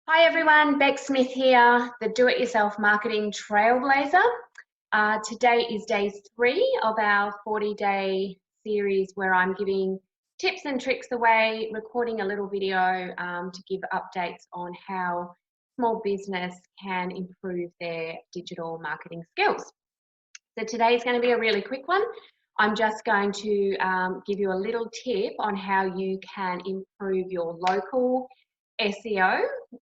Hi everyone, Becx here, the Do-It-Yourself Marketing Trailblazer. Today is day 3 of our 40-day series where I'm giving tips and tricks away, recording a little video to give updates on how small business can improve their digital marketing skills. So today is going to be a really quick one. I'm just going to give you a little tip on how you can improve your local SEO.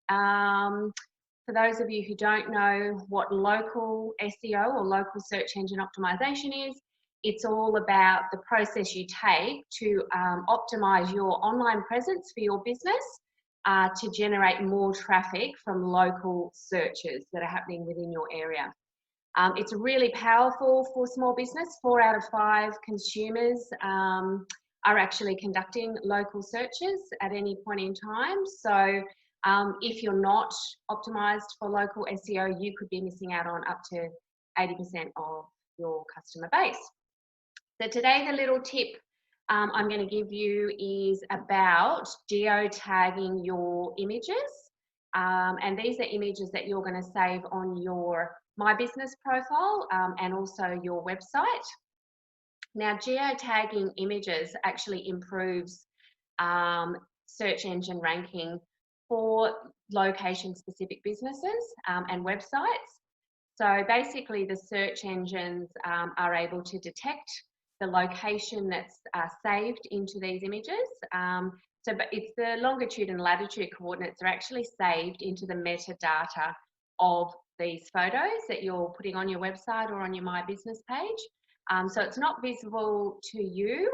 For those of you who don't know what local SEO or local search engine optimization is, it's all about the process you take to optimize your online presence for your business to generate more traffic from local searches that are happening within your area. It's really powerful for small business. 4 out of 5 consumers are actually conducting local searches at any point in time. So if you're not optimized for local SEO, you could be missing out on up to 80% of your customer base. So today, the little tip I'm going to give you is about geotagging your images. And these are images that you're going to save on your My Business profile and also your website. Now, geotagging images actually improves search engine ranking for location-specific businesses and websites. So basically, the search engines are able to detect the location that's saved into these images. But it's the longitude and latitude coordinates are actually saved into the metadata of these photos that you're putting on your website or on your My Business page. So it's not visible to you,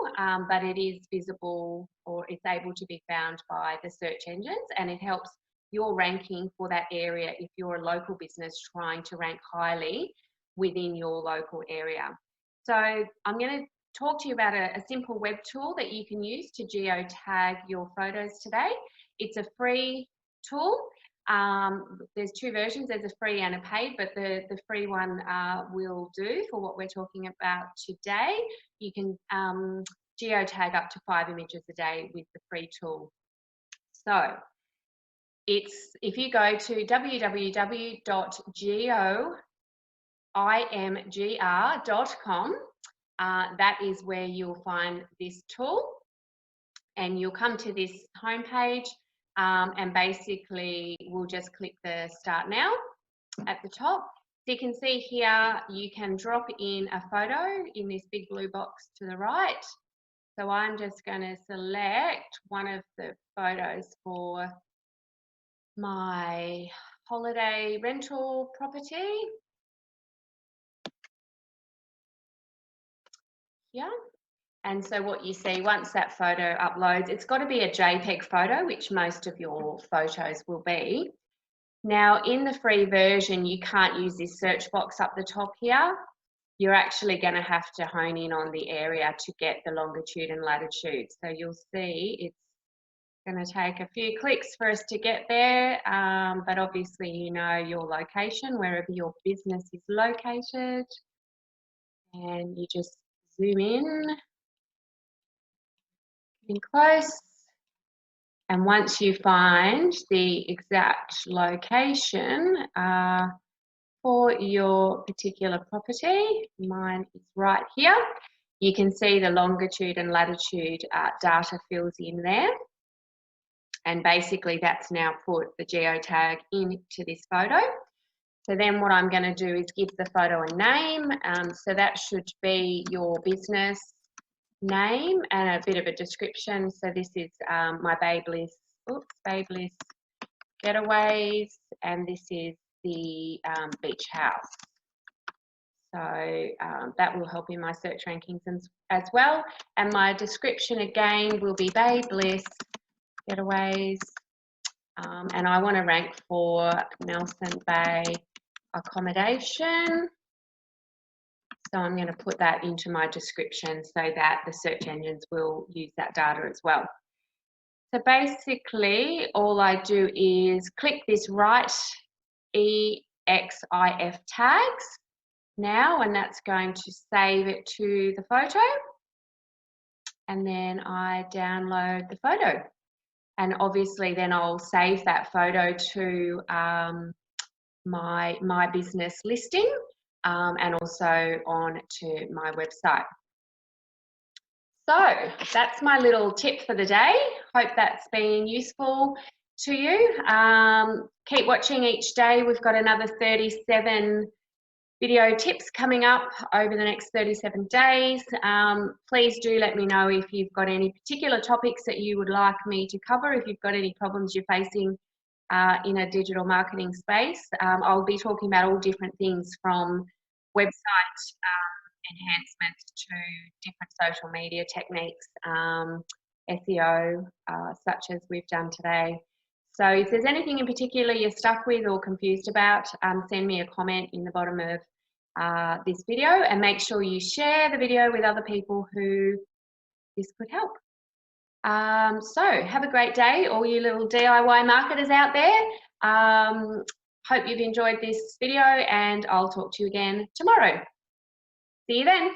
but it is visible, or it's able to be found by the search engines, and it helps your ranking for that area if you're a local business trying to rank highly within your local area. So I'm going to talk to you about a simple web tool that you can use to geotag your photos today. It's a free tool. There's 2 versions, there's a free and a paid, but the free one will do for what we're talking about today. You can geotag up to 5 images a day with the free tool. So if you go to www.geoimgr.com, that is where you'll find this tool, and you'll come to this homepage, and basically we'll just click the Start Now at the top. So you can see here you can drop in a photo in this big blue box to the right. So I'm just going to select one of the photos for my holiday rental property. Yeah. And so what you see once that photo uploads, it's got to be a JPEG photo, which most of your photos will be. Now, in the free version, you can't use this search box up the top here. You're actually going to have to hone in on the area to get the longitude and latitude. So you'll see it's going to take a few clicks for us to get there, but obviously you know your location, wherever your business is located, and you just zoom in close, and once you find the exact location for your particular property, mine is right here, you can see the longitude and latitude data fills in there. And basically that's now put the geotag into this photo. So then what I'm going to do is give the photo a name. So that should be your business name and a bit of a description. So this is my Babyliss Getaways, and this is the beach house. So that will help in my search rankings as well. And my description again will be Babyliss Getaways, and I want to rank for Nelson Bay accommodation. So I'm going to put that into my description so that the search engines will use that data as well. So basically all I do is click this right EXIF tags now, and that's going to save it to the photo, and then I download the photo. And obviously then I'll save that photo to my business listing and also on to my website. So that's my little tip for the day. Hope that's been useful to you. Keep watching each day. We've got another 37 video tips coming up over the next 37 days. Please do let me know if you've got any particular topics that you would like me to cover, if you've got any problems you're facing in a digital marketing space. I'll be talking about all different things from website enhancement to different social media techniques, SEO, such as we've done today. So if there's anything in particular you're stuck with or confused about, send me a comment in the bottom of this video, and make sure you share the video with other people who this could help. So have a great day, all you little DIY marketers out there. Hope you've enjoyed this video, and I'll talk to you again tomorrow. See you then.